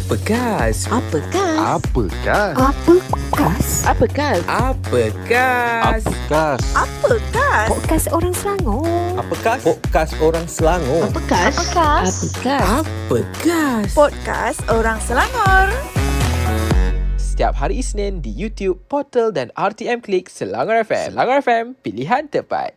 Apa gas? Apa gas? Apa gas? Apa gas? Apa gas? Apa gas? Gas. Apa gas? Podcast orang Selangor. Apa gas? Podcast orang Selangor. Apa gas? Apa gas? Apa gas? Apa gas? Podcast Orang Selangor. Setiap hari Isnin di YouTube, Portal dan RTM Klik Selangor FM. Selangor FM, pilihan tepat.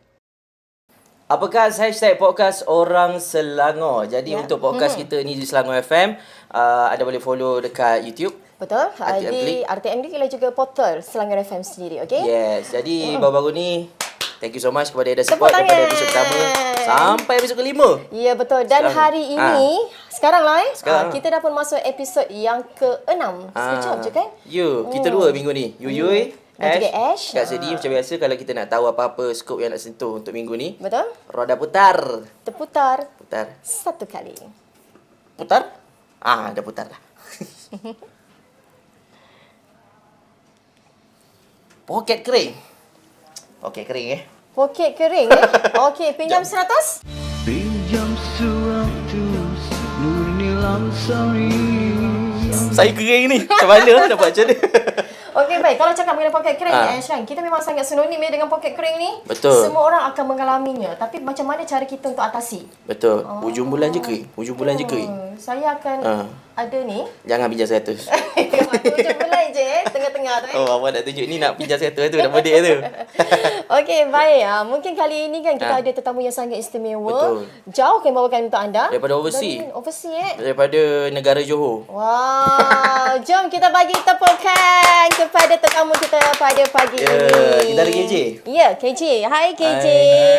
Apakah hashtag podcast orang Selangor. Jadi untuk podcast kita ni di Selangor FM, anda boleh follow dekat YouTube. Betul. RTM Klik. Di RTM Klik dan juga portal Selangor FM sendiri, okey? Yes. Jadi baru-baru ni, thank you so much kepada yang dah Tepuk support tangan. daripada episod pertama sampai episod kelima. Ya, betul. Dan Sekarang. hari ini, sekarang lah Sekarang. kita dah pun masuk episod yang ke-6. Sekejap je kan? Kita dua minggu ni. Yuyui, Dan juga Ash. Kak Sedi. Macam biasa kalau kita nak tahu apa-apa skop yang nak sentuh untuk minggu ni, Betul? roda putar. Terputar Putar. satu kali. Putar? Dah putar dah. Poket kering. Poket kering Poket kering Okey, pinjam 100? Pinjam seratus Nurni Lamsari. Saya kering ni. Macam mana dapat macam ni? Okey, baik. Kalau cakap mengenai poket kering Ah. ni, Ash, kan, kita memang sangat sinonim dengan poket kering ni. Betul. Semua orang akan mengalaminya. Tapi macam mana cara kita untuk atasi? Betul. Hujung bulan je kering. Hujung bulan je kering. Saya akan ada ni. Jangan pinjam 100. Hujung bulan je tengah-tengah tu. Oh, awak nak tunjuk ni nak pinjam 100 tu. Nak pedik tu. Okey, baik. Mungkin kali ini kan kita ada tetamu yang sangat istimewa. Betul. Jauh kami bawakan untuk anda. Daripada overseas. Dari overseas, Daripada negara Johor. Wah, jom kita bagi tepukan kepada tetamu kita pada pagi Ya, ini. kita ada KJ. Ya, KJ. Hai KJ.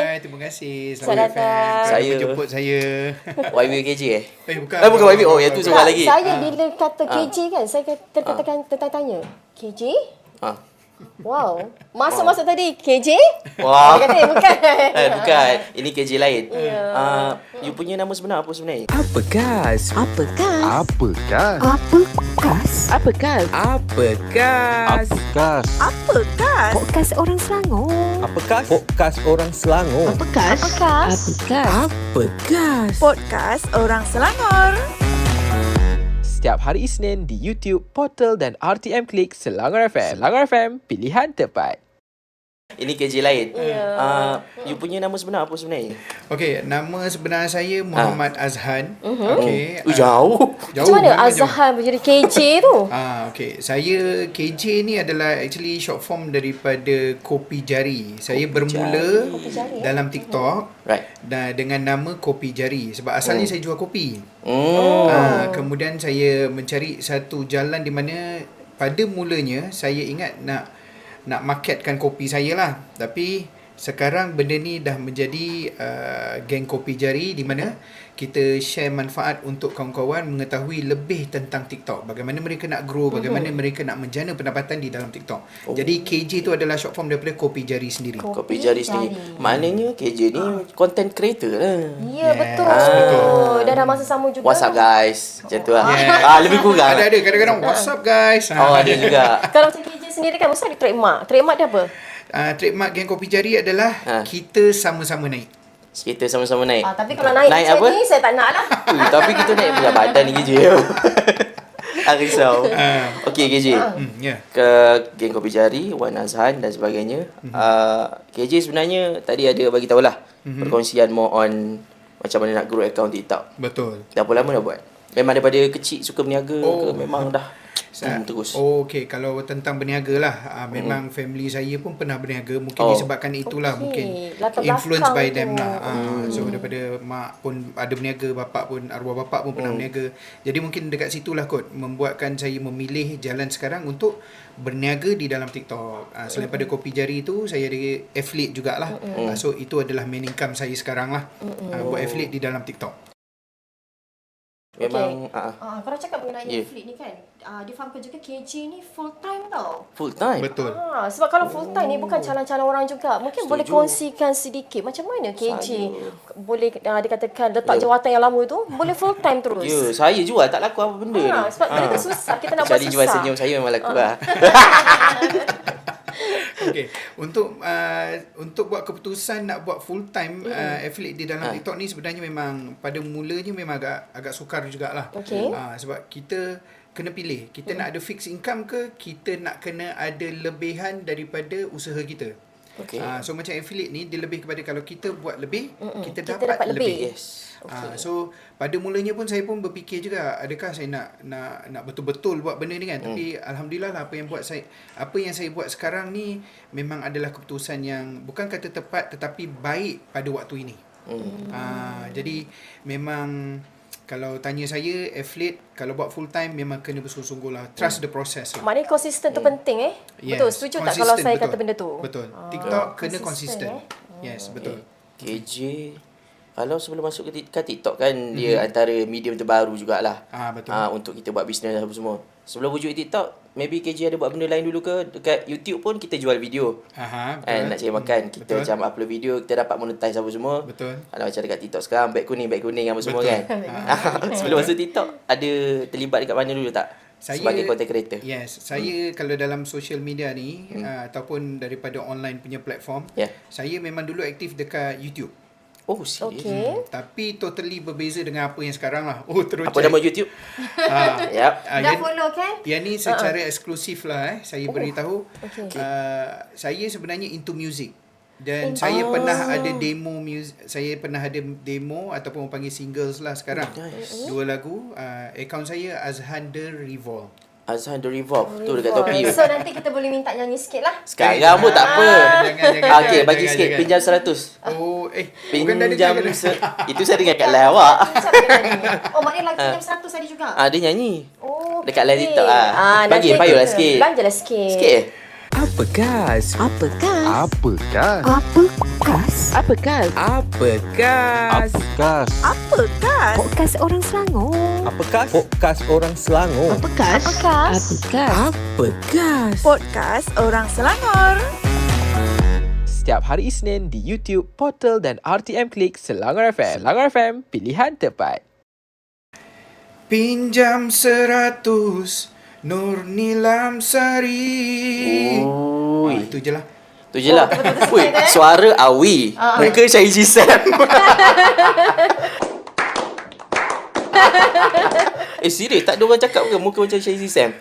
Hai, terima kasih Selamat datang. Saya Saya. menjemput saya. YB KJ Bukan. bukan YB. Oh, yang tu seorang lagi. Saya bila kata KJ kan, saya terkatakan tertanya. KJ? Ha. Wow. Masuk-masuk tadi KJ? Wah. Dia kata bukan. Bukan. Ini KJ lain. Ya. You punya nama sebenar apa sebenarnya? Apa gas? Apa gas? Apa gas? Apa gas? Apa gas? Apa gas? Gas. Apa gas? Podcast orang Selangor. Apa gas? Podcast orang Selangor. Apa gas? Apa gas? Apa gas? Apa gas? Podcast Orang Selangor. Setiap hari Isnin di YouTube, Portal dan RTM Klik Selangor FM. Selangor FM, pilihan tepat. Ini KJ lain. You punya nama sebenar apa sebenarnya? Okey, nama sebenar saya Muhammad Azhan. Okey. Jauh. Macam mana memang jauh. Azhan menjadi KJ tu? Okey. Saya KJ ni adalah actually short form daripada Kopi Jari. Saya bermula Jari, dalam TikTok Right. dengan nama Kopi Jari sebab asalnya saya jual kopi. Kemudian saya mencari satu jalan di mana pada mulanya saya ingat nak marketkan kopi saya lah. Tapi sekarang benda ni dah menjadi geng Kopi Jari di mana kita share manfaat untuk kawan-kawan mengetahui lebih tentang TikTok. Bagaimana mereka nak grow, bagaimana mereka nak menjana pendapatan di dalam TikTok. Jadi KJ tu adalah short form daripada Kopi Jari sendiri. Kopi jari sendiri. Maknanya KJ ni content creator lah. Ya, betul. betul. Dan dah masa sama juga. What's up guys? Macam tu lah. Yeah. Lebih kurang. Ada kadang-kadang what's up guys. Oh, ada juga. Kalau macam KJ sendiri kan, mesti ada trademark. Trademark dia apa? Trademark geng Kopi Jari adalah kita sama-sama naik. Kita sama-sama naik. Tapi kalau naik macam apa? ni, saya tak nak lah. Tapi kita naik berat badan ni KJ. Risau. Okey KJ. Ya. Ke geng Kopi Jari, Wan Azhan dan sebagainya. KJ sebenarnya tadi ada bagi tahulah perkongsian more on macam mana nak grow account TikTok. Betul. Dah berapa lama dah buat? Memang daripada kecil suka berniaga ke memang dah terus? Okey, kalau tentang berniaga lah, memang family saya pun pernah berniaga. Mungkin disebabkan itulah, mungkin Latar influence by belakang them tu. lah. So daripada mak pun ada berniaga, bapak pun, arwah bapak pun pernah berniaga. Jadi mungkin dekat situlah kot membuatkan saya memilih jalan sekarang untuk berniaga di dalam TikTok. Selain pada Kopi Jari tu, saya ada affiliate jugalah. So itu adalah main income saya sekarang lah. Buat affiliate di dalam TikTok. Memang Kalau cakap mengenai Ya. affiliate ni kan, difahamkan juga KJ ni full time tau. full time. Betul. Sebab kalau full time ni bukan calon-calon orang juga. Mungkin boleh kongsikan sedikit macam mana KJ boleh dikatakan letak jawatan yang lama tu boleh full time terus. Ya, saya jual tak laku apa benda ni. Sebab benda tu susah. Kita nak buat Kecuali jual susah. senyum saya memang laku lah. Okay. Untuk buat keputusan nak buat full time affiliate di dalam TikTok ni sebenarnya memang pada mulanya memang agak sukar jugalah. Okay. Sebab kita kena pilih. Kita nak ada fixed income ke kita nak kena ada lebihan daripada usaha kita. Okay. So macam affiliate ni dia lebih kepada kalau kita buat lebih, kita Kita dapat dapat lebih. lebih. Yes. So pada mulanya pun saya pun berfikir juga adakah saya nak betul-betul buat benda ni kan. Tapi alhamdulillah lah apa yang saya buat sekarang ni memang adalah keputusan yang bukan kata tepat tetapi baik pada waktu ini. Jadi memang kalau tanya saya affiliate kalau buat full time memang kena bersungguh-sungguh lah. Trust the process lah. Maknanya konsisten tu penting Betul, setuju tak kalau saya kata benda tu? Betul. TikTok kena konsisten. Yes, betul. KJ, kalau sebelum masuk ke TikTok kan, dia antara medium terbaru jugalah. Betul. Untuk kita buat bisnes apa semua. Sebelum wujud TikTok, maybe KJ ada buat benda lain dulu ke? Dekat YouTube pun kita jual video. Betul. Nak cari makan. Kita betul. macam upload video, kita dapat monetize apa semua. Betul. Kalau macam dekat TikTok sekarang, beg kuning apa semua Betul. kan. Sebelum masuk TikTok, ada terlibat dekat mana dulu tak? Sebagai content creator. Yes, saya kalau dalam social media ni ataupun daripada online punya platform, saya memang dulu aktif dekat YouTube. Oh, serius? Okay. Tapi totally berbeza dengan apa yang sekarang lah. Oh, terus Apa nama YouTube? Yep. Dah follow kan? Yang ni secara eksklusif lah saya beritahu. Okay. Saya sebenarnya into music. Dan saya pernah ada demo saya pernah ada demo ataupun orang panggil singles lah sekarang. Nice. 2 lagu. Akaun saya Azhan The Revolve. Azhan The Revolve. Tu dekat topi tu. So nanti kita boleh minta nyanyi sikit lah. Sekarang pun tak apa. Jangan, Okey, bagi jangan, sikit. jangan. Pinjam 100. Oh, bukan dah Pinjam dengar ke? Itu saya dengar kat live awak. Oh, maknanya lagi pinjam 100 tadi juga. Dia nyanyi. Oh, Dekat live TikTok nanti Bagi, payuhlah sikit. Belanjalah sikit. Sikit je. Apa gas? Apa gas? Apa gas? Apa gas? Apa gas? Apa gas? Apa gas? Podcast orang Selangor. Apa gas? Podcast orang Selangor. Apa gas? Apa gas? Apa gas? Apa gas? Podcast Orang Selangor. Setiap hari Isnin di YouTube, Portal dan RTM Klik Selangor FM. Selangor FM, pilihan tepat. Pinjam 100 Nur Nilam Sari. Itu je lah. Tu je lah. Weh, suara Awi. Muka Syahiji Sam. Serius? Tak ada orang cakap ke muka macam Syahiji Sam?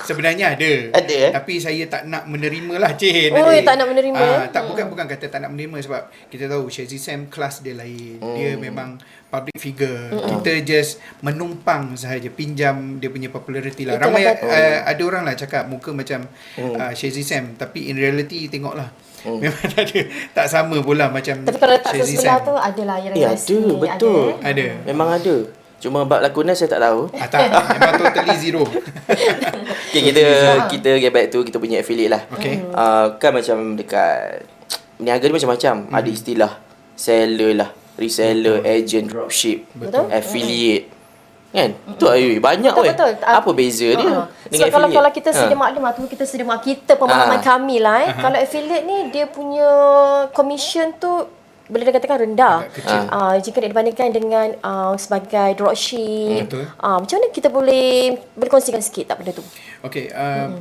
Sebenarnya ada. Ada, Tapi saya tak nak menerima lah, Cik. Oh, tak nak menerima. Tak, bukan kata tak nak menerima sebab kita tahu Syahiji Sam kelas dia lain. Dia memang public figure. Kita just menumpang sahaja, pinjam dia punya populariti lah. Itulah Ramai kata. ada orang lah cakap muka macam Syahiji Sam, tapi in reality tengoklah. Memang tak sama pula macam Tapi kalau tak Syahiji sebelah Sam. tu adalah yang Ya, rahsia. ada. Betul. Ada. Memang ada. Cuma bab lakonan saya tak tahu. Tak, memang totally zero. Okay, kita get back to kita punya affiliate lah. Okay. Kan macam dekat niaga ni macam-macam. Ada istilah seller lah, reseller, agent, dropship, Betul. affiliate. Kan? Tu banyak weh. Betul. Apa beza dia dengan Sebab affiliate? kalau kita sedia maklum tu kita sedia kita pemahaman kami lah Kalau affiliate ni dia punya commission tu boleh dikatakan rendah. Agak kecil. Jika dibandingkan dengan sebagai dropship. Betul. Macam mana kita boleh kongsikan sikit tak benda tu? Okey,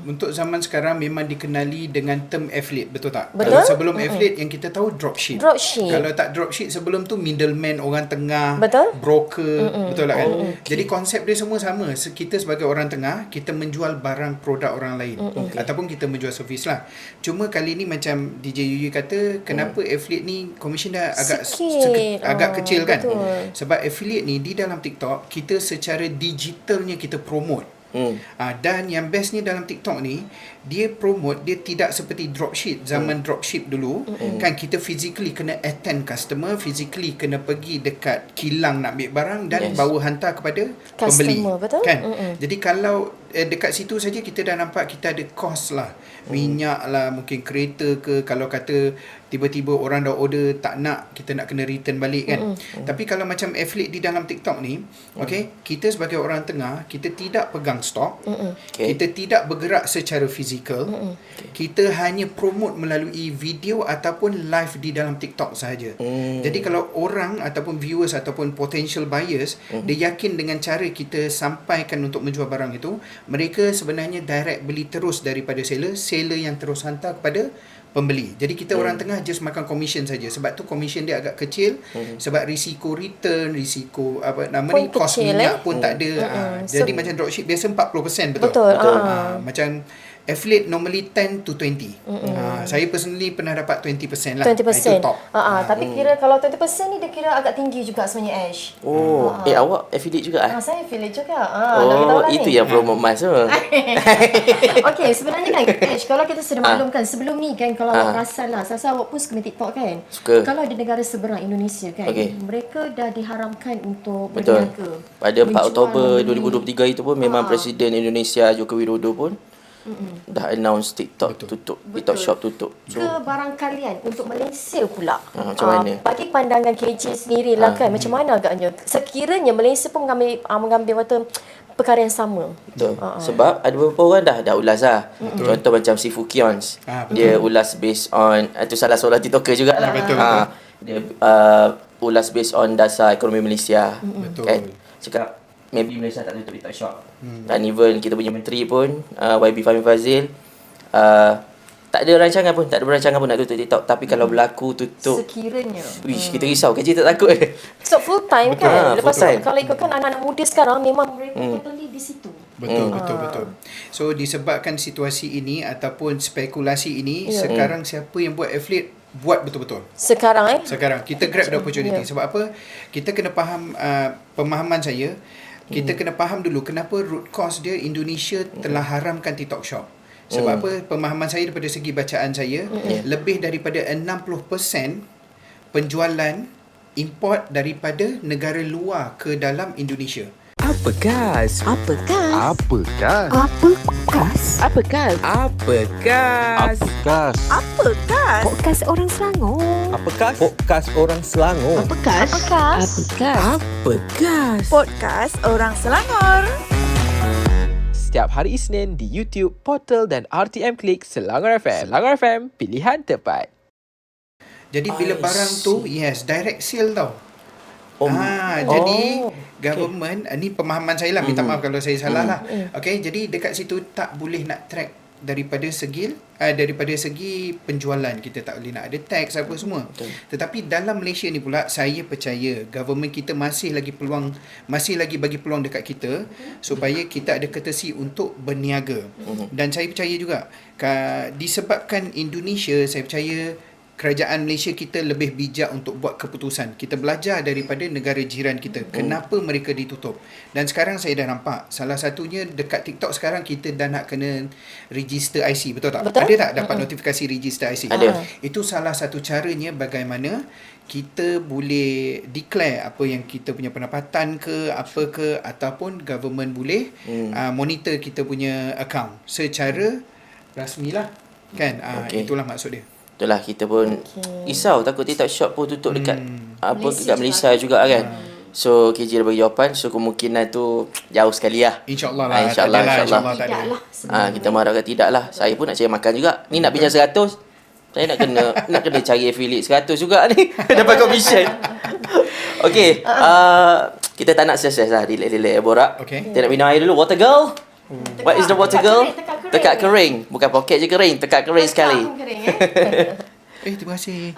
untuk zaman sekarang memang dikenali dengan term affiliate, betul tak? Betul. Kalau sebelum affiliate yang kita tahu dropship. Dropship. Kalau tak dropship sebelum tu middleman, orang tengah, Betul. broker, betul tak kan? Jadi konsep dia semua sama. Kita sebagai orang tengah, kita menjual barang produk orang lain ataupun kita menjual servis lah. Cuma kali ni macam DJ Yuyu kata, kenapa affiliate ni commission dah Sikit. agak kecil kan? Betul. Sebab affiliate ni di dalam TikTok kita secara digitalnya kita promote. Dan yang bestnya dalam TikTok ni, dia promote, dia tidak seperti dropship. Zaman dropship dulu kan kita physically kena attend customer, physically kena pergi dekat kilang nak ambil barang dan bawa hantar kepada pembeli. Betul? Kan? Jadi kalau dekat situ saja kita dah nampak kita ada cost lah. Minyak lah, mungkin kereta ke, kalau kata tiba-tiba orang dah order tak nak, kita nak kena return balik kan. Tapi kalau macam affiliate di dalam TikTok ni, okay, kita sebagai orang tengah, kita tidak pegang stok, kita tidak bergerak secara fizikal, kita hanya promote melalui video ataupun live di dalam TikTok sahaja. Jadi kalau orang ataupun viewers ataupun potential buyers, dia yakin dengan cara kita sampaikan untuk menjual barang itu, mereka sebenarnya direct beli terus daripada seller yang terus hantar kepada pembeli. Jadi kita orang tengah just makan commission saja. Sebab tu commission dia agak kecil, sebab risiko return, risiko Pun kos kecil, minyak pun tak ada. Jadi macam dropship biasa 40%, betul. Betul. Macam affiliate normally 10 to 20. Saya personally pernah dapat 20% lah. 20%. Itu top. Tapi kira kalau 20% ni dia kira agak tinggi juga sebenarnya, Ash. Awak affiliate juga Saya affiliate juga. Nak beritahu lah itu ni. yang promo emas tu. Okey, sebenarnya kan Ash, kalau kita sudah maklumkan sebelum ni kan, kalau awak perasan lah, saya awak pun suka main TikTok kan. Suka. Kalau di negara seberang Indonesia kan, Okey. mereka dah diharamkan untuk Betul. berniaga. Pada 4 Menjual, Oktober membeli. 2023 itu pun memang Presiden Indonesia Joko Widodo pun dah announce TikTok tutup. TikTok shop tutup. Ke barang kalian untuk Malaysia pula. Macam mana? Bagi pandangan KJ sendirilah kan, macam mana agaknya? Sekiranya Malaysia pun mengambil perkara yang sama. Betul. Sebab ada beberapa orang dah ulas lah. Contoh macam si Fukions. Dia ulas based on, itu salah seorang TikToker juga lah. Betul. Dia ulas based on dasar ekonomi Malaysia. Betul. Kan? Cakap maybe Malaysia tak tutup TikTok shop. Dan even kita punya menteri pun, YB Fahmi Fazil, tak ada rancangan pun, tak ada berancangan pun nak tutup TikTok. Tapi kalau berlaku tutup, Sekiranya. kita risau. KJ tak takut. So full time Betul. kan. Lepas Full time. tu kalau ikutkan anak-anak muda sekarang memang mereka totally di situ. Betul. So disebabkan situasi ini ataupun spekulasi ini, sekarang siapa yang buat affiliate buat betul-betul. Sekarang Sekarang kita grab the opportunity. Sebab apa? Kita kena faham, pemahaman saya, kita kena faham dulu kenapa root cause dia Indonesia telah haramkan TikTok shop. Sebab apa? Pemahaman saya daripada segi bacaan saya, lebih daripada 60% penjualan import daripada negara luar ke dalam Indonesia. Apa gas? Apa gas? Apa gas? Apa gas? Apa gas? Apa gas? gas? Apa gas? Podcast orang Selangor. Apa gas? Podcast orang Selangor. Apa gas? Apa gas? Apa gas? Apa gas? Podcast orang Selangor. Setiap hari Isnin di YouTube, Portal dan RTM Klik Selangor FM. Selangor FM, pilihan tepat. Jadi bila I barang tu, direct sale tau. Jadi government, ni pemahaman saya lah, minta maaf kalau saya salah lah. Okay, jadi dekat situ tak boleh nak track daripada segi penjualan, kita tak boleh nak ada tax apa semua. Tetapi dalam Malaysia ni pula, saya percaya government kita masih lagi bagi peluang dekat kita supaya kita ada courtesy untuk berniaga. Dan saya percaya juga disebabkan Indonesia, saya percaya kerajaan Malaysia kita lebih bijak untuk buat keputusan. Kita belajar daripada negara jiran kita. Kenapa mereka ditutup. Dan sekarang saya dah nampak. Salah satunya dekat TikTok sekarang kita dah nak kena register IC. Betul tak? Betul. Ada tak dapat notifikasi register IC? Ada. Itu salah satu caranya bagaimana kita boleh declare apa yang kita punya pendapatan ke, apa ke, ataupun government boleh monitor kita punya account secara rasmilah. Kan? Itulah maksud dia. Itulah kita pun risau takut TikTok shop pun tutup dekat dekat Malaysia juga kan. So KJ dah bagi jawapan. So kemungkinan tu jauh sekali lah. InsyaAllah lah. InsyaAllah tak ada. Kita mengharapkan tidak lah. Saya pun nak cari makan juga. Ni nak pinjam 100. Saya nak kena cari affiliate 100 juga ni. Dapat commission. Okay. Kita tak nak stress lah. Relax borak. Okay. Kita nak minum air dulu. Water girl. What is the water girl? Tekat kering. Bukan poket je kering. Tekat kering sekali. Terima kasih.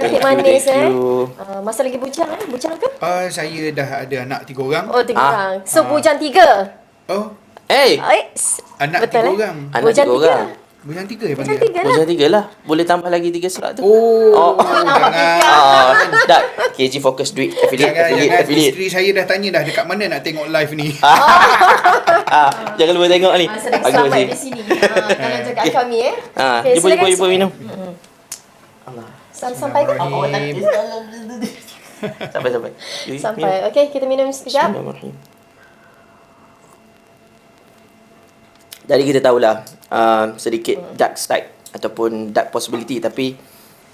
Cantik manis masa lagi bujang bujang ke? Saya dah ada anak 3 orang. Oh 3 orang. So bujang 3. Oh, anak betul 3 orang. Anak Bujang 3 orang. Bujang 3 ya Bujang panggil? 3 lah. Bujang 3 lah. Boleh tambah lagi 3 serat tu. Jangan. Dah. KG fokus duit. Jangan. Affiliate. Isteri saya dah tanya dah dekat mana nak tengok live ni. Jangan lupa tengok ni. Sedang Bagus selamat ni. di sini. Tolong jaga kami Jumpa minum. Sampai ke? Sampai. Okey, kita minum sekejap. Jadi kita tahulah sedikit dark side ataupun dark possibility, tapi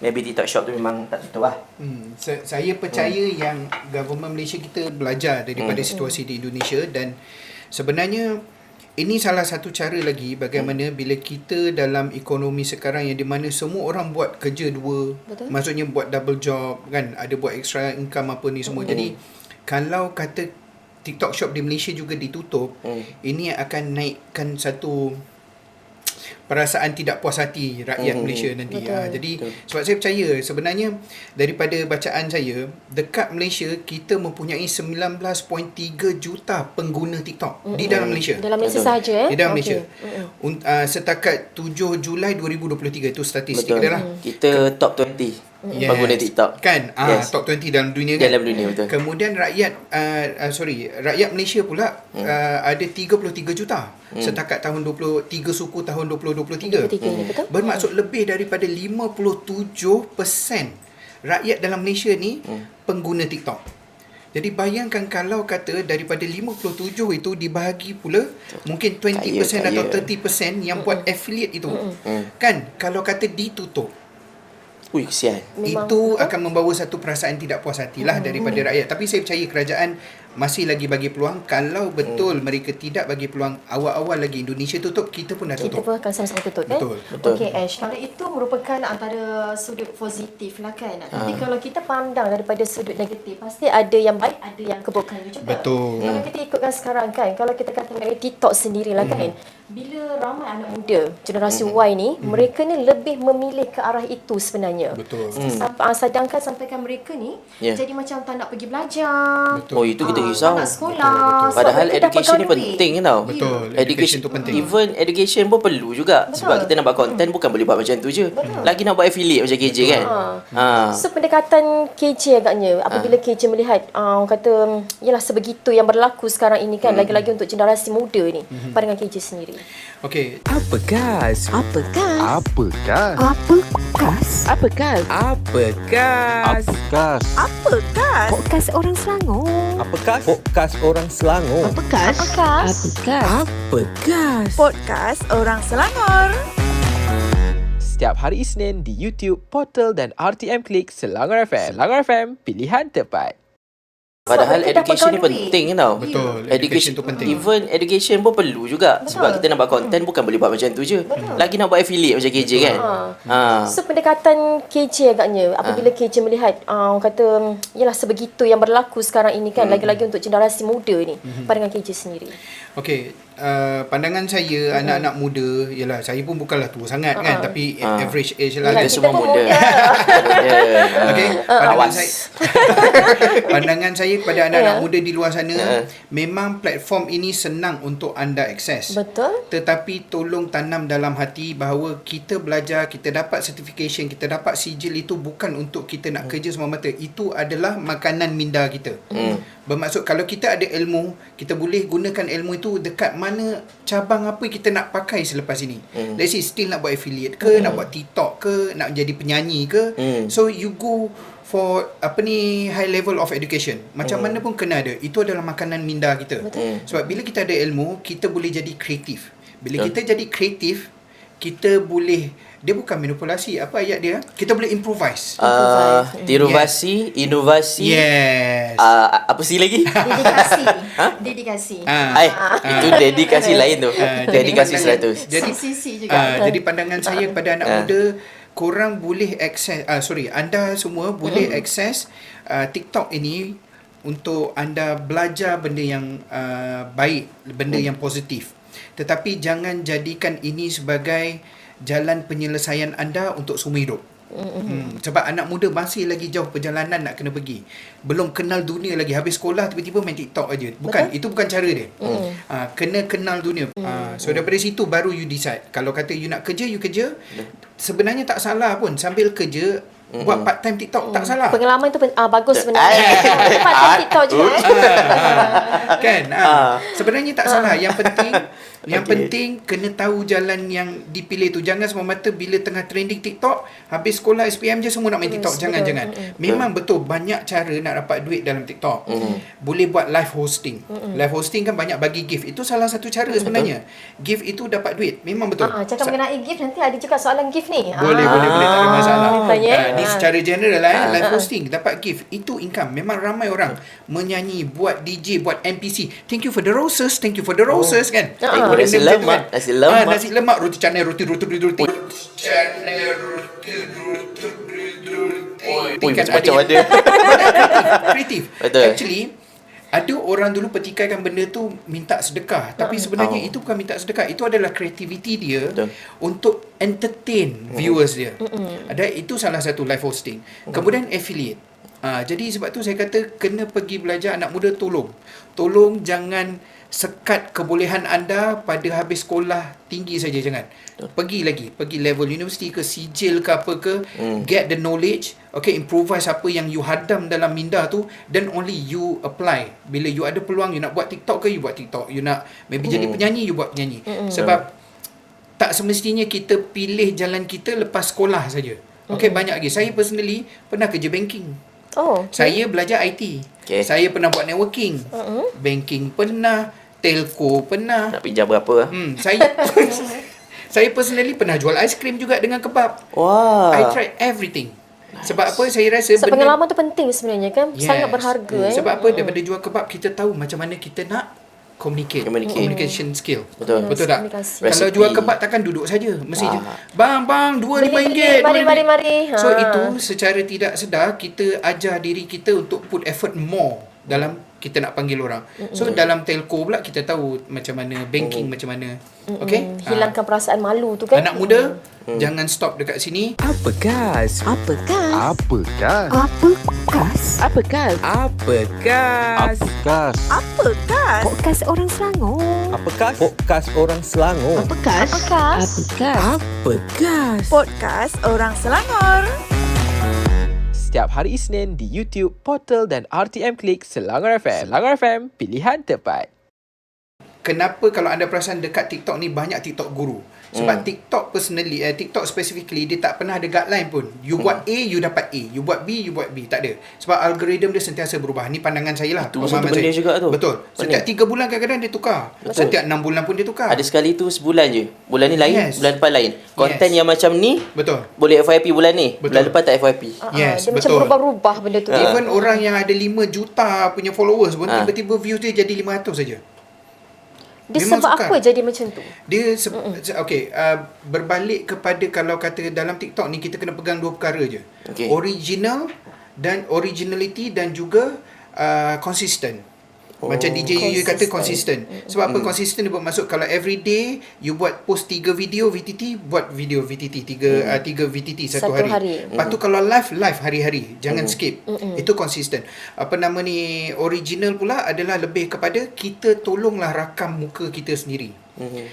maybe TikTok shop tu memang tak tutup lah. Saya percaya yang government Malaysia kita belajar daripada situasi di Indonesia, dan sebenarnya ini salah satu cara lagi bagaimana bila kita dalam ekonomi sekarang yang di mana semua orang buat kerja 2, maksudnya buat double job kan, ada buat extra income apa ni semua. Jadi kalau kata TikTok Shop di Malaysia juga ditutup, ini akan naikkan satu perasaan tidak puas hati rakyat Malaysia nanti. Jadi sebab saya percaya sebenarnya daripada bacaan saya, dekat Malaysia kita mempunyai 19.3 juta pengguna TikTok di dalam Malaysia. Dalam Malaysia sahaja Di dalam Malaysia. Setakat 7 Julai 2023 itu statistik dia lah. Kita top 20 pengguna TikTok. Kan? Top 20 dalam dunia kan? Dalam dunia, betul. Kemudian rakyat Malaysia pula ada 33 juta setakat tahun 3 suku tahun 2023. Betul. Bermaksud lebih daripada 57% rakyat dalam Malaysia ni pengguna TikTok. Jadi bayangkan kalau kata daripada 57 itu dibahagi pula mungkin 20% atau 30% yang buat affiliate itu. Kan? Kalau kata ditutup, Ui, kesian. itu akan membawa satu perasaan tidak puas hatilah daripada rakyat. Tapi saya percaya kerajaan masih lagi bagi peluang. Kalau betul mereka tidak bagi peluang, awal-awal lagi Indonesia tutup, kita pun dah Kita tutup. pun akan sama-sama tutup kan? Betul. Okey Ash, kalau itu merupakan antara sudut positif lah kan. Tapi kalau kita pandang daripada sudut negatif, pasti ada yang baik, ada yang keburukannya juga. Betul. Kalau kita ikutkan sekarang kan, kalau kita kata mengenai TikTok sendirilah kan, bila ramai anak muda generasi Y ni, mereka ni lebih memilih ke arah itu sebenarnya. Betul. Sedangkan sampaikan mereka ni jadi macam tak nak pergi belajar. Betul. Oh, itu kita risau. Tak nak sekolah. sebab Padahal mereka education ni dapatkan duit. penting tau. Betul. Education tu penting. Even education pun perlu juga. Betul. Sebab kita nak buat content bukan boleh buat macam tu je. Lagi nak buat affiliate macam KJ kan. So pendekatan KJ agaknya apabila KJ melihat orang kata yalah sebegitu yang berlaku sekarang ini kan, lagi-lagi untuk generasi muda ni, pandangan KJ sendiri. Okey. Apa gas? Apa gas? Apa gas? Apa gas? Apa gas? Apa gas? gas? Apa gas? Podcast orang Selangor. Apa gas? Podcast orang Selangor. Apa gas? Apa gas? Apa gas? Apa gas? Podcast orang Selangor. Setiap hari Isnin di YouTube, Portal dan RTM Klik Selangor FM. Selangor FM, pilihan tepat. Padahal mereka education ni dapatkan duit. penting tau. Betul. Education tu penting. Even education pun perlu juga. Sebab kita nak buat content bukan boleh buat macam tu je. Lagi nak buat affiliate macam KJ kan. So pendekatan KJ agaknya apabila KJ melihat orang kata yalah sebegitu yang berlaku sekarang ini kan, lagi-lagi untuk generasi muda ni, pandangan KJ sendiri. Okey, pandangan saya anak-anak muda, yalah saya pun bukanlah tua sangat kan, tapi average age lah. Yalah, Kita kita semua pun muda. Okey, pandangan Awas. saya pandangan saya kepada anak-anak muda di luar sana, memang platform ini senang untuk anda akses. Betul. Tetapi tolong tanam dalam hati bahawa kita belajar, kita dapat certification, kita dapat sijil itu bukan untuk kita nak kerja semata-mata. Itu adalah makanan minda kita. Bermaksud kalau kita ada ilmu, kita boleh gunakan ilmu itu dekat mana cabang apa yang kita nak pakai selepas ini. Let's say still nak buat affiliate ke, nak buat TikTok ke, nak jadi penyanyi ke. So you go for high level of education. Macam mana pun kena ada. Itu adalah makanan minda kita. Sebab bila kita ada ilmu, kita boleh jadi kreatif. Bila kita jadi kreatif, kita boleh, dia bukan manipulasi, apa ayat dia? Kita boleh improvise. Tiruvasi, inovasi. Yes. Apa sih lagi? Dedikasi. Dedikasi. Itu dedikasi lain tu. Dedikasi 100. Jadi Sisi juga. jadi pandangan saya kepada anak muda, korang boleh akses, anda semua boleh akses TikTok ini untuk anda belajar benda yang baik, benda yang positif. Tetapi jangan jadikan ini sebagai jalan penyelesaian anda untuk seumur hidup. Sebab anak muda masih lagi jauh perjalanan nak kena pergi. Belum kenal dunia lagi. Habis sekolah tiba-tiba main TikTok aja. Bukan, itu bukan cara dia. Kena kenal dunia. So daripada situ baru you decide. Kalau kata you nak kerja, you kerja. Sebenarnya tak salah pun sambil kerja buat part time TikTok, tak salah. Pengalaman tu bagus sebenarnya. Tempat TikTok juga. Kan? Sebenarnya tak salah. Yang penting kena tahu jalan yang dipilih tu. Jangan semata-mata bila tengah trending TikTok, habis sekolah SPM je semua nak main TikTok. Jangan. Memang betul banyak cara nak dapat duit dalam TikTok. Boleh buat live hosting. Live hosting kan banyak bagi gift. Itu salah satu cara sebenarnya. Gift itu dapat duit. Memang betul. Cakap mengenai gift, nanti ada juga soalan gift ni. Boleh, tak ada masalah. Tanya. Ni secara general live hosting dapat gift. Itu income. Memang ramai orang menyanyi, buat DJ, buat MPC. Thank you for the roses, kan. Nasi lemak, nasi lemak. Nasi lemak, roti canai, roti. Ui, macam ada. Kreatif. Betul. Actually, Ada orang dulu petikaikan benda tu minta sedekah, tapi sebenarnya itu bukan minta sedekah, itu adalah kreativiti dia. Betul. Untuk entertain viewers dia. Ada, itu salah satu live hosting. Kemudian affiliate. Jadi sebab tu saya kata kena pergi belajar. Anak muda, tolong jangan sekat kebolehan anda pada habis sekolah tinggi saja, jangan. Pergi level universiti ke, sijil ke apa ke, get the knowledge, okay, improvise apa yang you hadam dalam minda tu, then only you apply. Bila you ada peluang, you nak buat TikTok ke, you buat TikTok. You nak maybe jadi penyanyi, you buat penyanyi. Sebab tak semestinya kita pilih jalan kita lepas sekolah saja. Okay, banyak lagi. Saya personally pernah kerja banking. Saya belajar IT. Saya pernah buat networking. Banking pernah, telco pernah. Nak pinjam berapa? Saya personally pernah jual aiskrim juga dengan kebab. Wah. I tried everything. Sebab apa? Saya rasa pengalaman tu penting sebenarnya kan. Sangat berharga. Sebab apa? Daripada jual kebab, kita tahu macam mana kita nak communication skill. Betul tak? Komunikasi. Kalau Recipe. jual kebab takkan duduk saja. Mesti je, bang RM2 Mari. So itu secara tidak sedar kita ajar diri kita untuk put effort more dalam kita nak panggil orang. So dalam telco pula kita tahu macam mana, banking macam mana. Okay? Hilangkan perasaan malu tu kan. Anak muda, jangan stop dekat sini. Apa gas? Apa gas? Apa gas? Apa gas? Apa gas? Apa gas? Apa gas? Podcast orang Selangor. Apa gas? Podcast orang Selangor. Apa gas? Apa gas? Apa gas? Apa gas? Podcast orang Selangor. Setiap hari Isnin di YouTube, Portal dan RTM Klik Selangor FM. Selangor FM, pilihan tepat. Kenapa kalau anda perasan dekat TikTok ni banyak TikTok guru? Sebab TikTok personally, TikTok specifically, dia tak pernah ada guideline pun. You buat A, you dapat A. You buat B, you buat B. Tak ada. Sebab algoritma dia sentiasa berubah. Ni pandangan saya lah. Itu satu benda juga tu. Betul. Setiap 3 bulan kadang-kadang dia tukar. Setiap 6 bulan pun dia tukar. Ada sekali tu sebulan je. Bulan ni lain, Yes. bulan depan lain. Konten Yes. yang macam ni Betul. boleh FYP bulan ni. Betul. Bulan depan tak FYP. Yes, Dia macam betul. berubah-ubah benda tu. Even orang yang ada 5 juta punya followers pun tiba-tiba views dia jadi 500 saja. Dia memang sebab sukar. apa jadi macam tu? Dia okay, berbalik kepada kalau kata dalam TikTok ni kita kena pegang 2 perkara je. Okay. Originality dan juga consistent. Macam DJ you kata consistent. Sebab apa consistent dia bermaksud kalau every day you buat post 3 video VTT, buat video VTT 3 VTT satu hari. Lepas tu kalau live hari-hari. Jangan skip. Itu consistent. Apa nama ni, original pula adalah lebih kepada kita tolonglah rakam muka kita sendiri.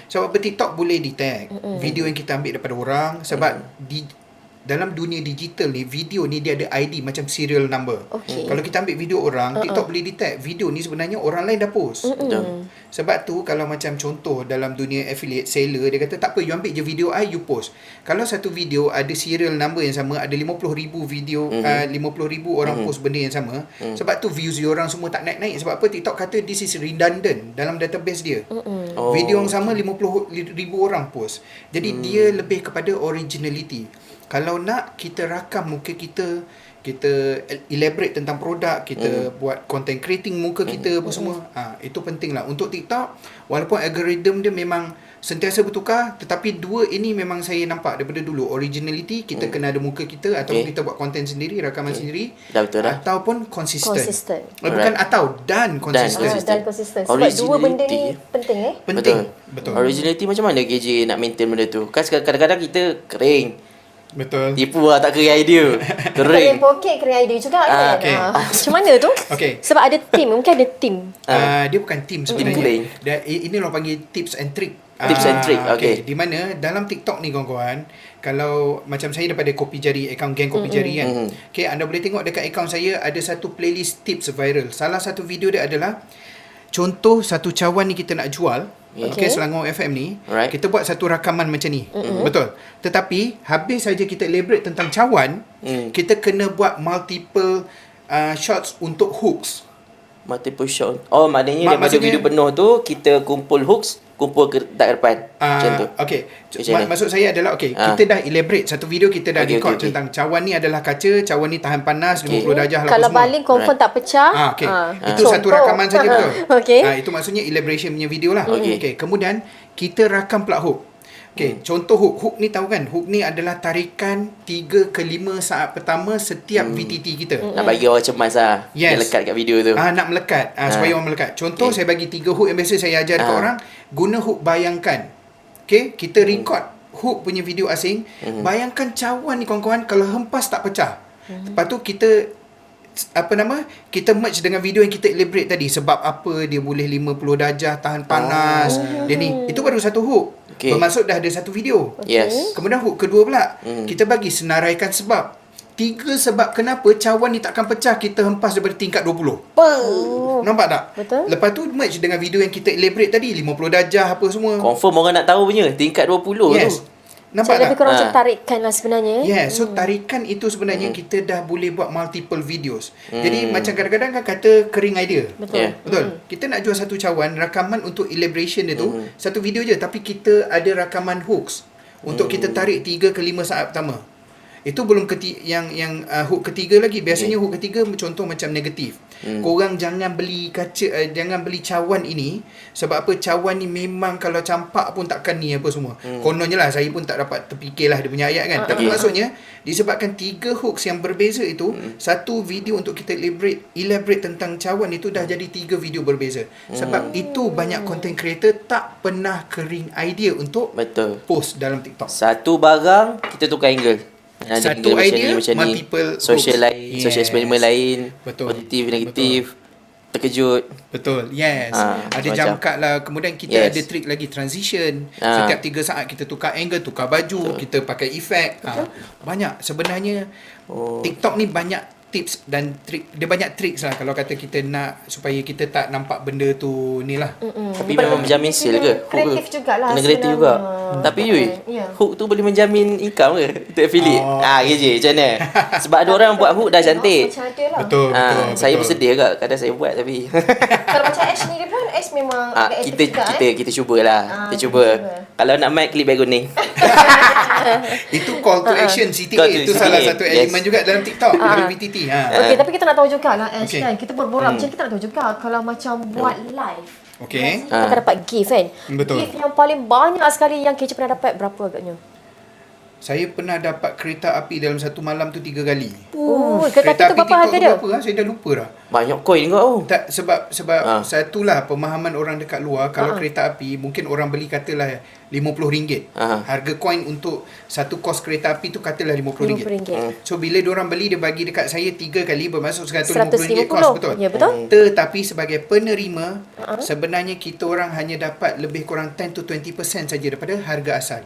Sebab apa TikTok boleh detect video yang kita ambil daripada orang. Sebab dalam dunia digital ni, video ni dia ada ID macam serial number. Kalau kita ambil video orang, TikTok boleh detect video ni sebenarnya orang lain dah post. Sebab tu kalau macam contoh dalam dunia affiliate seller, dia kata tak apa, you ambil je video I, you post. Kalau satu video ada serial number yang sama, ada 50,000 video, 50,000 orang post benda yang sama. Sebab tu views dia orang semua tak naik-naik. Sebab apa? TikTok kata this is redundant dalam database dia. Video yang sama 50,000 orang post. Jadi dia lebih kepada originality. Kalau nak kita rakam muka kita, kita elaborate tentang produk, kita buat content creating muka kita apa semua. Itu penting lah. Untuk TikTok, walaupun algoritma dia memang sentiasa bertukar, tetapi 2 ini memang saya nampak daripada dulu. Originality, kita kena ada muka kita, ataupun kita buat content sendiri, rakaman sendiri. Dah betul dah. Ataupun consistent. Consistent. Bukan atau, dan consistent. Dan konsisten. Sebab 2 benda ni penting Penting. Betul. Originality macam mana KJ nak maintain benda tu? Kan kadang-kadang kita kering. Betul. Tipu lah, tak kering idea. Kering Kering. poket, kering idea juga kan. okay. Macam mana tu? Okay. Sebab ada team, mungkin ada team. Dia bukan team sebenarnya. Kering. Ini orang panggil tips and trick. Tips and trick, okay. Di mana dalam TikTok ni kawan-kawan, kalau macam saya daripada Kopi Jari, akaun geng Kopi Jari kan. Okay, anda boleh tengok dekat akaun saya ada satu playlist tips viral. Salah satu video dia adalah contoh satu cawan ni kita nak jual. Okay, Selangor FM ni, kita buat satu rakaman macam ni. Betul. Tetapi habis saja kita elaborate tentang cawan, kita kena buat multiple shots untuk hooks. Multiple shot. Oh, maknanya daripada video penuh tu kita kumpul hooks, kumpul ke depan. Macam tu. Okay. Macam mana? Maksud saya adalah kita dah elaborate satu video, kita dah record tentang cawan ni adalah kaca, cawan ni tahan panas 50 darjah lah Kalau semua. baling confirm tak pecah. Itu satu rakaman saja betul. Okay. Itu maksudnya elaboration punya video lah. Okay. Kemudian kita rakam pula hook. Okay, contoh hook. Hook ni tahu kan? Hook ni adalah tarikan 3 ke 5 saat pertama setiap VTT kita. Nak bagi orang cemas lah. Yes. Dia lekat kat video tu. Nak melekat. Supaya orang melekat. Contoh, saya bagi 3 hook yang biasa saya ajar dekat orang. Guna hook bayangkan. Okay, kita record hook punya video asing. Bayangkan cawan ni kawan-kawan, kalau hempas tak pecah. Lepas tu kita kita merge dengan video yang kita elaborate tadi, sebab apa dia boleh 50 darjah tahan panas. Dia ni, itu baru satu hook. Okay. Bermaksud dah ada satu video. Yes. Kemudian hook kedua pula, kita bagi senaraikan sebab. 3 sebab kenapa cawan ni takkan pecah kita hempas daripada tingkat 20. Nampak tak? Betul. Lepas tu merge dengan video yang kita elaborate tadi, 50 darjah apa semua. Confirm orang nak tahu punya. Tingkat 20 Yes. tu. Nampak So, tak? lebih kurang macam tarikan lah sebenarnya. So tarikan itu sebenarnya kita dah boleh buat multiple videos. Jadi macam kadang-kadang kan kata kering idea. Betul. Yeah. Betul. Kita nak jual satu cawan, rakaman untuk elaboration dia tu satu video je, tapi kita ada rakaman hooks untuk kita tarik 3 ke 5 saat pertama. Itu belum hook ketiga lagi. Biasanya hook ketiga contoh macam negatif. Korang jangan beli jangan beli cawan ini, sebab apa, cawan ni memang kalau campak pun takkan ni apa semua. Kononnya lah, saya pun tak dapat terfikirlah dia punya ayat kan. Tapi maksudnya disebabkan 3 hooks yang berbeza itu, satu video untuk kita elaborate tentang cawan itu dah jadi 3 video berbeza. Sebab itu banyak content creator tak pernah kering idea untuk Betul. post dalam TikTok. Satu barang, kita tukar angle. Ada Satu angle idea, macam ni, multiple social hooks. lain, social eksperimen lain, Betul. positif, negatif, terkejut. Betul, yes. Ada macam-macam. jump cut lah. Kemudian kita ada trik lagi, transition. Setiap 3 saat kita tukar angle, tukar baju, kita pakai efek. Banyak sebenarnya. TikTok ni banyak tips dan trik. Dia banyak tricks lah kalau kata kita nak supaya kita tak nampak benda tu ni lah. Tapi memang menjamin sale ke? Kreatif jugalah Kena kreatif juga. Tapi Yui, hook tu boleh menjamin income ke untuk affiliate? KJ macam mana? Sebab ada orang buat hook dah cantik. Macam ada lah. Betul. Saya bersedia kat kadang saya buat tapi Kalau macam Ash ni pun, Ash memang kreatif juga. kita cubalah. Kita cuba. Kalau nak mic klik beg kuning. Itu call to action CTA. Call to Itu CTA. salah satu elemen Yes. juga dalam TikTok. Dalam VTT. Okey, tapi kita nak tahu jugalah Ash Okay. kan. Kita berborak macam kita nak tahu juga kalau macam buat live. Okay. Kita akan dapat gift kan. Betul. Gift yang paling banyak sekali yang KJ pernah dapat berapa agaknya? Saya pernah dapat kereta api dalam satu malam tu 3 kali. Kereta api tu berapa harga dia? Berapa, saya dah lupa dah. Banyak koin kau. Tak, sebab satulah pemahaman orang dekat luar, kalau kereta api mungkin orang beli katalah RM50. Harga koin untuk satu kos kereta api tu katalah RM50. So bila diorang beli, dia bagi dekat saya 3 kali, bermaksud RM150 kos, betul? Ya, betul. Tetapi sebagai penerima, sebenarnya kita orang hanya dapat lebih kurang 10 to 20% saja daripada harga asal.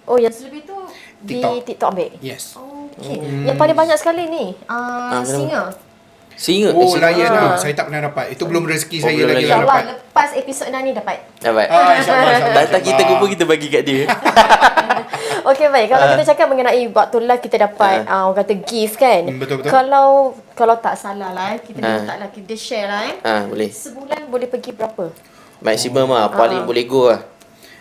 Oh, yang selebih tu di TikTok ambil? Yes. Okay. Yang paling banyak sekali ni, singa. Singa. Oh, singa. layan tu. Saya tak pernah dapat. Itu belum rezeki saya belum lagi lagi. lah InsyaAllah dapat. lepas episod dah ni dapat. Dapat. InsyaAllah. Datang kita kumpul kita bagi kat dia. Okey, baik. Kalau kita cakap mengenai waktu live kita dapat orang kata gift kan. Betul-betul. Kalau tak salah lah, kita minta lah, kita share lah Boleh. Sebulan boleh pergi berapa? Maksimum lah. Paling boleh go lah.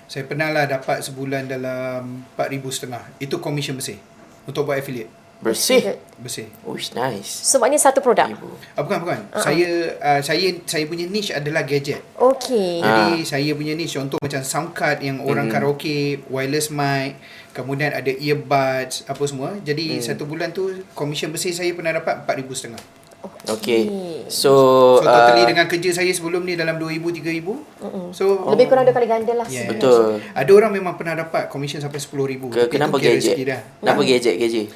Saya pernah lah dapat sebulan dalam RM4,500. Itu komisen bersih. Untuk buat affiliate. Bersih. Bersih. Oh, nice. So maknanya satu produk. Bukan. Saya punya niche adalah gadget. Okey. Jadi saya punya niche contoh macam sound card yang orang karaoke, wireless mic, kemudian ada earbuds, apa semua. Jadi satu bulan tu komisen bersih saya pernah dapat RM4,500. Okay. So totally dengan kerja saya sebelum ni dalam RM2,000, RM3,000. So Lebih kurang 2 kali ganda lah. yes. Betul. Ada orang memang pernah dapat komisen sampai RM10,000. Kenapa gadget? Kenapa gadget?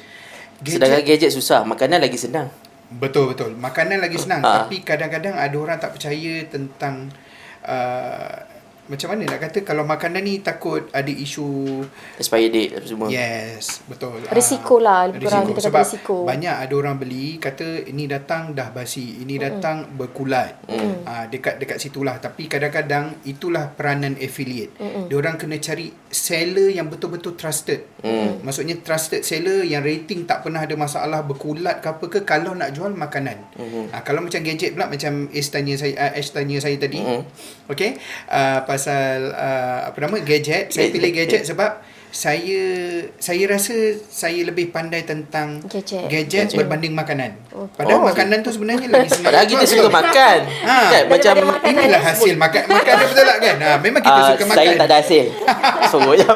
Sedangkan gadget susah, makanan lagi senang. Betul. Makanan lagi senang. Tapi kadang-kadang ada orang tak percaya tentang macam mana nak kata, kalau makanan ni takut ada isu Expiry date apa semua. yes, betul. Risiko lah, lebih kurang kita kata Sebab risiko. banyak ada orang beli kata ini datang dah basi, ini datang berkulat. Dekat situlah. Tapi kadang-kadang itulah peranan affiliate. Diorang kena cari seller yang betul-betul trusted. Maksudnya trusted seller yang rating tak pernah ada masalah, berkulat ke apa ke, kalau nak jual makanan. Kalau macam gadget pula, macam Ash tanya saya tadi. Okay, pasal gadget, saya pilih gadget sebab saya rasa saya lebih pandai tentang Gadget. berbanding makanan. Padahal makanan tu sebenarnya lagi senang. Padahal kita jual, suka betul? makan. Kan? Macam Inilah hasil makan dia betul tak kan? Memang kita suka makan. saya tak ada hasil. Sorok je.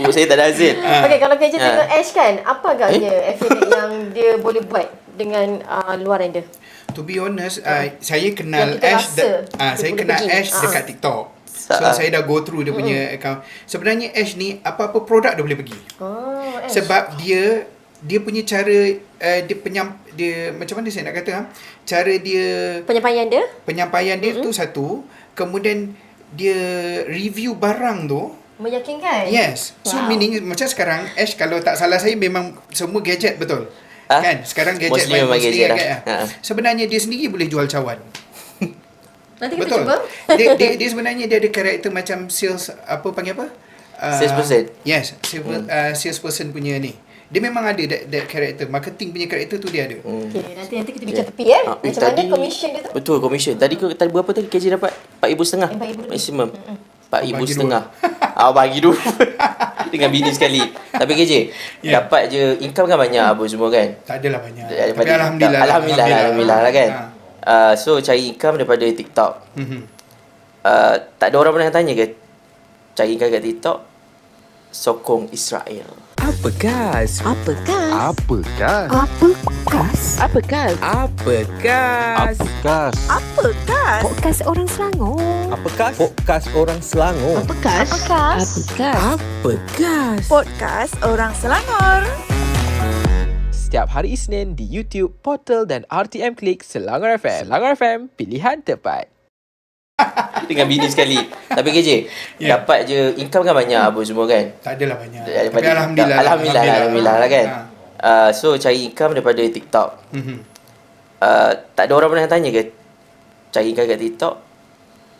Perut saya tak ada hasil. Okay, kalau KJ tengok Ash kan, apa agaknya affiliate yang dia boleh buat dengan luaran dia? To be honest, saya kenal Yang kita Ash rasa saya dia kenal boleh pergi. Ash dekat TikTok. So saya dah go through dia punya account. Sebenarnya Ash ni apa-apa produk dia boleh pergi. Ash. Sebab dia punya cara dia macam mana saya nak kata cara dia penyampaian dia tu satu, kemudian dia review barang tu meyakinkan. yes. So meaning macam sekarang Ash, kalau tak salah saya, memang semua gadget betul. Kan sekarang gadget Mostly memang gadget lah. Sebenarnya dia sendiri boleh jual cawan. Nanti kita Betul. cuba. Dia sebenarnya dia ada karakter macam sales, apa panggil apa? Salesperson. Yes, salesperson punya ni. Dia memang ada that karakter, marketing punya karakter tu dia ada. Okay, nanti kita bincang tepi macam mana commission dia tu? Betul, commission. Tadi berapa tadi KJ dapat? 4,500 maksimum. 4,500. Bagi dulu. Dengan bini sekali. Tapi KJ, dapat je income kan banyak apa semua kan? Tak adalah banyak. Daripada Tapi Alhamdulillah lah kan. So cari income daripada TikTok. Tak ada orang pernah tanya ke cari income kat TikTok sokong Israel? Apa gas? Apa gas? Apa gas? Apa gas? Apa gas? Apa gas? gas? Apa gas? Podcast orang Selangor. Apa gas? Podcast orang Selangor. Apa gas? Apa gas? Apa gas? Apa gas? Podcast orang Selangor. Setiap hari Isnin di YouTube, Portal dan RTM Klik Selangor FM. Selangor FM, pilihan tepat. Dengan bini sekali. Tapi KJ, dapat je income kan banyak apa semua kan? Tak adalah banyak. Daripada Tapi Alhamdulillah lah kan. So cari income daripada TikTok. Tak ada orang pernah tanya ke cari income kat TikTok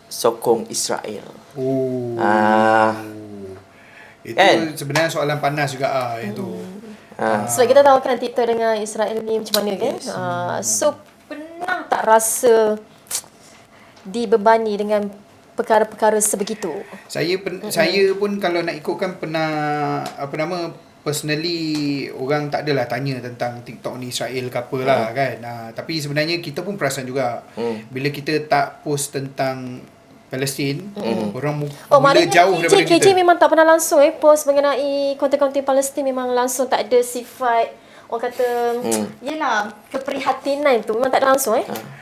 sokong Israel? Itu kan? sebenarnya soalan panas juga yang tu. Sebab kita tahu kan TikTok dengan Israel ni macam mana kan. So pernah tak rasa dibebani dengan perkara-perkara sebegitu? Saya pun kalau nak ikutkan pernah personally orang tak adalah tanya tentang TikTok ni Israel ke apalah kan. Tapi sebenarnya kita pun perasan juga bila kita tak post tentang Palestin, orang mula jauh daripada kita. KJ memang tak pernah langsung post mengenai konten-konten Palestin, memang langsung tak ada sifat orang kata yelah keprihatinan tu, memang tak ada langsung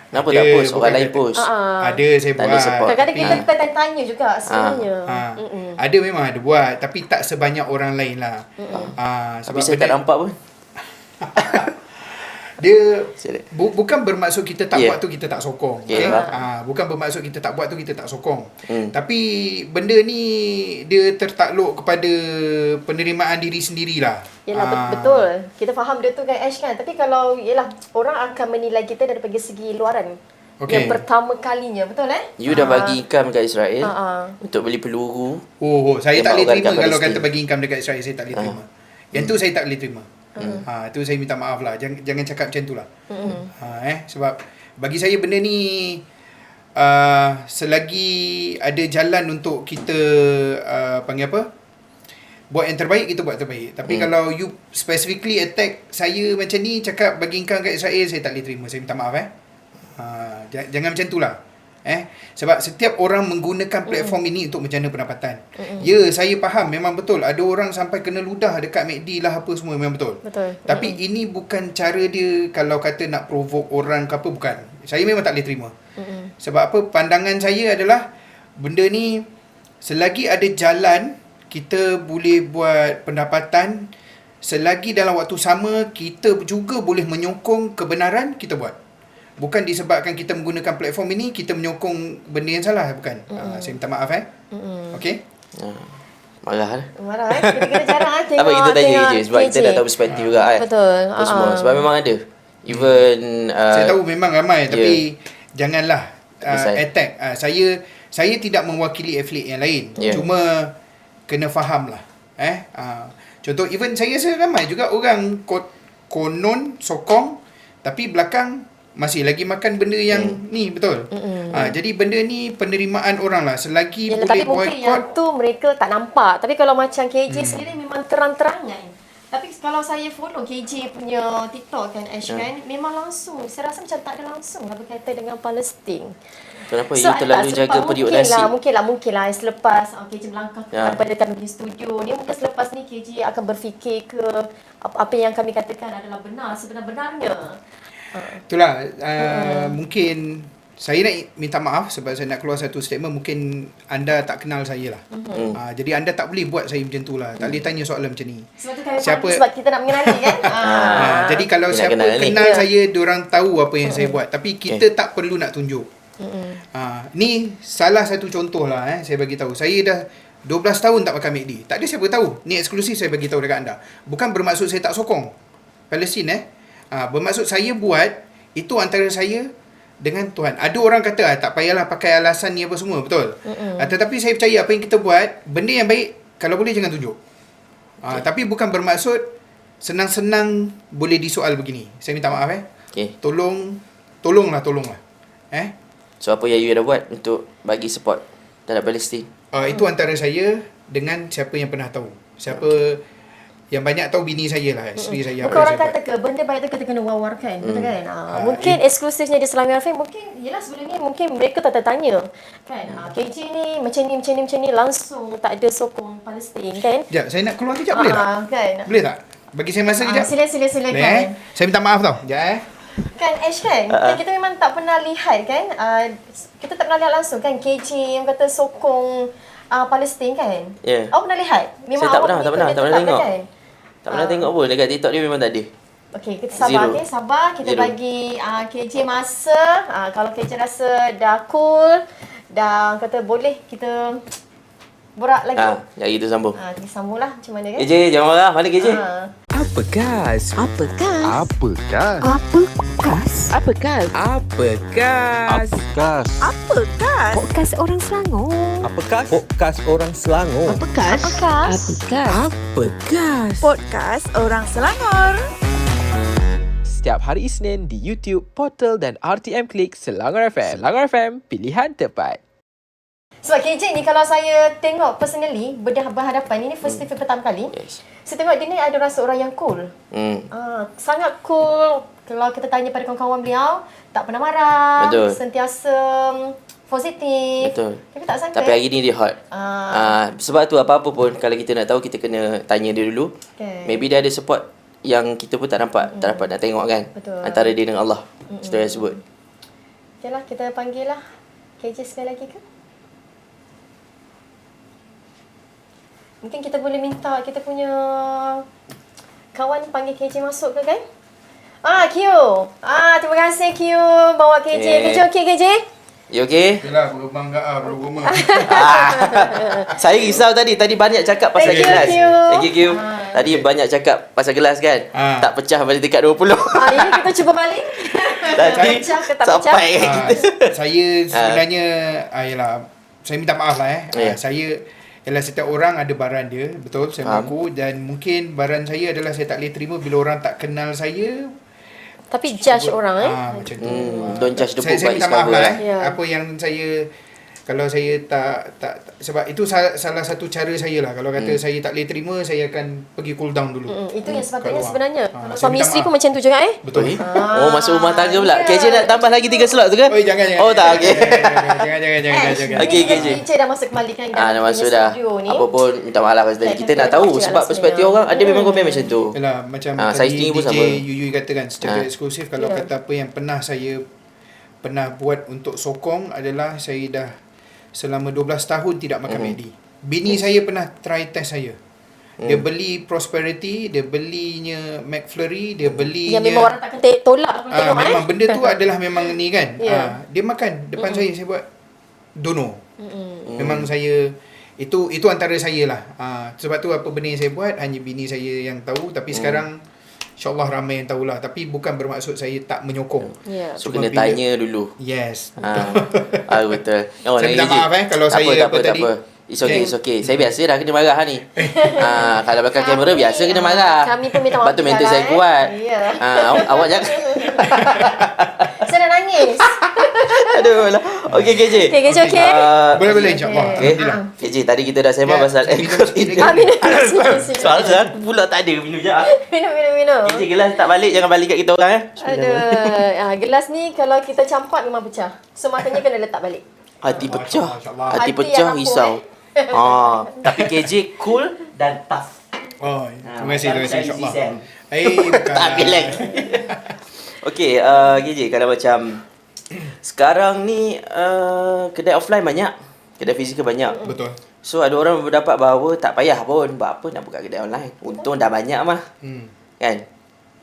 Kenapa tak post? Orang lain post. Ada saya buat. Kadang-kadang kita tanya juga sebenarnya. Ada memang ada buat, tapi tak sebanyak orang lain lah. Tapi saya tak nampak pun. Dia bukan bermaksud kita tak buat tu kita tak sokong. Okay. Bukan bermaksud kita tak buat tu kita tak sokong. Tapi benda ni dia tertakluk kepada penerimaan diri sendirilah. Yelah betul. Kita faham dia tu kan Ash kan. Tapi kalau yelah orang akan menilai kita daripada segi luaran. Yang pertama kalinya, betul You dah bagi income kat Israel untuk beli peluru. Saya tak boleh terima kalau kata bagi income dekat Israel, saya tak boleh terima. Yang tu saya tak boleh terima. Tu saya minta maaf lah. Jangan cakap macam tu lah. Sebab bagi saya benda ni selagi ada jalan untuk kita panggil apa, buat yang terbaik, kita buat terbaik. Tapi kalau you specifically attack saya macam ni, cakap bagi income kat Israel, saya tak boleh terima. Saya minta maaf jangan macam tu lah. Sebab setiap orang menggunakan platform ini untuk menjana pendapatan. Ya, saya faham, memang betul ada orang sampai kena ludah dekat MACD lah apa semua, memang betul. Tapi ini bukan cara dia kalau kata nak provoke orang ke apa, bukan. Saya memang tak boleh terima. Sebab apa, pandangan saya adalah benda ni selagi ada jalan kita boleh buat pendapatan, selagi dalam waktu sama kita juga boleh menyokong kebenaran, kita buat. Bukan disebabkan kita menggunakan platform ini kita menyokong benda yang salah, bukan. Saya minta maaf Okey. Marah kita jarang tengok. Apa kita tanya je sebab kita dah tahu perspektif juga Betul. Semua sebab memang ada. Even saya tahu memang ramai tapi janganlah attack. Saya tidak mewakili affiliate yang lain. Cuma kena faham lah. Contoh even saya rasa ramai juga orang konon sokong tapi belakang masih lagi makan benda yang ni, betul. Jadi benda ni penerimaan orang lah. Selagi Yalah, boleh tapi mungkin yang boycott. tu mereka tak nampak. Tapi kalau macam KJ sendiri memang terang-terangan. Tapi kalau saya follow KJ punya TikTok kan, Ash kan, memang langsung. Saya rasa macam tak ada langsung lah berkaitan dengan Palestin. Kenapa you terlalu jaga periuk nasi? Mungkin lah selepas KJ melangkah daripada kami punya studio ni, mungkin selepas ni KJ akan berfikir ke apa yang kami katakan adalah benar sebenar-benarnya. Itulah mungkin saya nak minta maaf sebab saya nak keluar satu statement. Mungkin anda tak kenal saya lah. Jadi anda tak boleh buat saya macam tu lah. Tak boleh tanya soalan macam ni. Sebab tu kami sebab kita nak mengenali kan. Jadi kalau siapa kenal saya, diorang tahu apa yang saya buat. Tapi kita tak perlu nak tunjuk. Ni salah satu contoh lah. Saya bagi tahu. Saya dah 12 tahun tak makan McD. Tak ada siapa tahu. Ni eksklusif saya bagi tahu dekat anda. Bukan bermaksud saya tak sokong Palestin. Bermaksud saya buat itu antara saya dengan Tuhan. Ada orang kata tak payahlah pakai alasan ni apa semua, betul. Tetapi saya percaya apa yang kita buat, benda yang baik, kalau boleh jangan tunjuk. Tapi bukan bermaksud senang-senang boleh disoal begini. Saya minta maaf Tolonglah. So apa yang you dah buat untuk bagi support terhadap Palestin? Itu antara saya dengan siapa yang pernah tahu. Siapa yang banyak tahu, bini saya lah, isteri saya. Bukan orang kata ke benda baik tu kita kena wawarkan, betul kan? Mungkin eksklusifnya di Selangor FM, mungkin yelah sebelum ni mungkin mereka tak tertanya kan. KJ ni macam ni langsung tak ada sokong Palestin kan? Sekejap, saya nak keluar kejap boleh tak? Kan? Boleh tak? Bagi saya masa kejap. Sila kan. Saya minta maaf tau. Sekejap Kan Ash kan? Kita memang tak pernah lihat kan. Kita tak pernah lihat langsung kan KJ yang kata sokong Palestin kan? Awak pernah lihat? Memang saya tak awak pernah tengok. Kan? Tak pernah tengok pun dekat TikTok dia, memang tak ada. Okey, kita sabar. Sabar. Kita bagi KJ masa. Kalau KJ rasa dah cool, dah kata boleh kita borak lagi. Jadi kita sambung. Kita sambung lah macam mana kan? KJ, jangan marah. Mana KJ? Apa gas? Apa gas? Apa gas? Apa gas? Apa gas? Apa gas? Apa gas? Podcast orang Selangor. Apa gas? Podcast orang Selangor. Apa gas? Apa gas? Apa gas? Apa gas? Podcast orang Selangor. Setiap hari Isnin di YouTube, Portal dan RTM Klik Selangor FM. Selangor FM, pilihan tepat. Sebab KJ ni kalau saya tengok personally berhadapan, ini festival pertama kali. Saya tengok dia ni ada rasa orang yang cool. Sangat cool. Kalau kita tanya pada kawan-kawan beliau, tak pernah marah. Betul. Sentiasa positif. Betul. Tapi tak sangka. Tapi hari ni dia hot. Sebab tu apa-apa pun kalau kita nak tahu, kita kena tanya dia dulu. Maybe dia ada support yang kita pun tak nampak, tak dapat nak tengok kan. Betul. Antara dia dengan Allah. Setelah yang sebut. Okeylah, kita panggil lah KJ sekali lagi ke? Mungkin kita boleh minta kita punya kawan panggil KJ masuk ke kan? Q. Terima kasih Q bawa KJ. KJ okey KJ? You okay? Yalah, berbangga bergema. Saya risau tadi banyak cakap pasal Thank you, gelas. Q. Thank you Q. Tadi banyak cakap pasal gelas kan? Tak pecah balik dekat 20. Ini kita cuba balik. Tadi Pecah ke tak pecah? sampai kita. Saya sebenarnya yalah, saya minta maaf lah saya ialah setiap orang ada baran dia, betul, saya mengaku. Dan mungkin baran saya adalah saya tak boleh terima bila orang tak kenal saya. Tapi judge orang Macam tu. Don't judge the book Saya by minta its maaf cover. lah Ya. apa yang saya, kalau saya tak sebab itu salah satu cara saya lah. Kalau kata saya tak boleh terima, saya akan pergi cool down dulu. Itu yang sepatutnya Keluar. sebenarnya. Saya Suami minta isteri maaf. pun macam tu juga Betul. Oh, masuk rumah tangga pula. KJ nak tambah lagi 3 slot tu ke? Oh, jangan. Oh, tak, okey. Jangan. Okey, KJ. KJ dah masuk kembali kan Dah masuk dah. Apa pun minta maaf lah pasal tadi. Kita nak tahu sebab perspektif orang ada memang komen macam tu. Yalah, macam saya tadi sendiri pun DJ sama. Yuyu kata kan secara eksklusif, kalau kata apa yang saya pernah buat untuk sokong adalah saya dah selama 12 tahun tidak makan McD. Bini saya pernah try test saya. Dia beli Prosperity, dia belinya McFlurry, dia belinya yang memang orang tak kena tolak kalau tengok memang benda tu adalah memang ni kan. Dia makan depan saya buat dono. Memang saya itu antara saya lah. Sebab tu apa benda yang saya buat hanya bini saya yang tahu. Tapi sekarang InsyaAllah ramai yang tahulah. Tapi bukan bermaksud saya tak menyokong. So Cuma kena tanya dulu. Yes. Betul. Saya minta maaf kalau tak saya apa, tak tadi. apa. It's okay. Saya biasa dah kena marah ni. Kalau belakang kamera biasa kena marah. Kami pun minta maaf Lepas tu mental juga saya lah, kuat. Ya. Awak jangan Saya nak nangis. Aduh lah. Okey KJ. Okay, KJ okey? Boleh insya-Allah. Okay. KJ tadi kita dah sembang pasal minum sikit lagi. Minum. Sini. Soal aku pula tak ada minum je. Minum. KJ gelas tak balik, jangan balik kat kita orang Aduh. Gelas ni kalau kita campak memang pecah. So maknanya kena letak balik. Hati pecah. Masya-Allah. Hati Hati pecah yang apa, risau. Tapi KJ cool dan tough. Oh, terima kasih macam insya-Allah. Sam. Bukan. Tak bilang. Okey, KJ kalau macam sekarang ni kedai offline banyak, kedai fizikal banyak. Betul. So ada orang berdapat bahawa tak payah pun, buat apa nak buka kedai online. Untung dah banyak mah. Kan?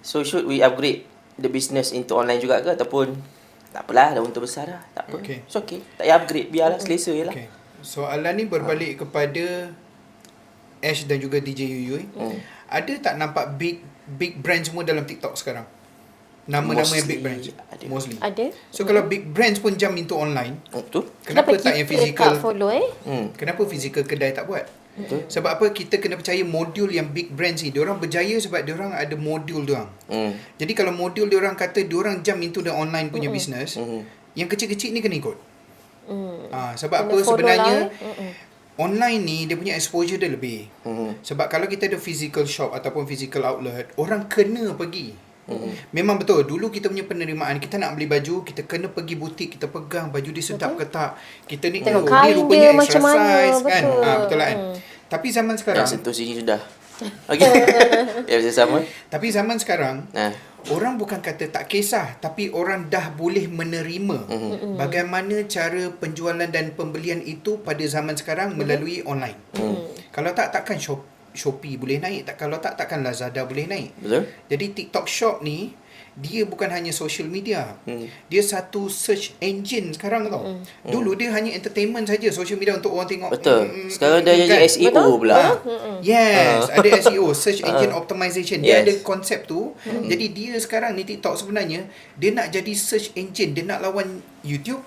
So should we upgrade the business into online juga ke ataupun tak apalah, dah untung besar dah. Tak apa. Okay. It's okay. Tak payah upgrade, biarlah selesa je lah. Okay. Soalan ni berbalik kepada Ash dan juga DJ Yuyuy. Ada tak nampak big brand semua dalam TikTok sekarang? Nama-nama yang big brands. Mostly. Ada. So kalau big brands pun jump into online, Betul. kenapa tak yang kita physical? tak follow Kenapa physical kedai tak buat? Betul. Sebab apa? Kita kena percaya modul yang big brands ni. Diorang berjaya sebab diorang ada modul diorang. Jadi kalau modul diorang kata diorang jump into the online punya business, yang kecil-kecil ni kena ikut. Sebab Kena apa? follow Sebenarnya lah, online ni dia punya exposure dia lebih. Sebab kalau kita ada physical shop ataupun physical outlet, orang kena pergi. Memang betul. Dulu kita punya penerimaan, kita nak beli baju, kita kena pergi butik, kita pegang baju dia sedap ke tak. Kita ni Tengok ni kain rupanya dia extra macam mana, size kan. betul. Betul lah kan. Tapi zaman Dah sekarang, sentuh sini sudah. Okey. Ya, sama. tapi zaman sekarang Nah. orang bukan kata tak kisah, tapi orang dah boleh menerima bagaimana cara penjualan dan pembelian itu pada zaman sekarang melalui online. Kalau tak, takkan Shopee boleh naik, kalau tak, takkan Lazada boleh naik. Betul? Jadi TikTok Shop ni dia bukan hanya social media. Dia satu search engine sekarang tau. Dulu dia hanya entertainment saja, social media untuk orang tengok. Betul. Sekarang dah jadi SEO pula. Yes, ada SEO, search engine optimization. Dia Yes. ada konsep tu. Jadi dia sekarang ni TikTok sebenarnya dia nak jadi search engine, dia nak lawan YouTube,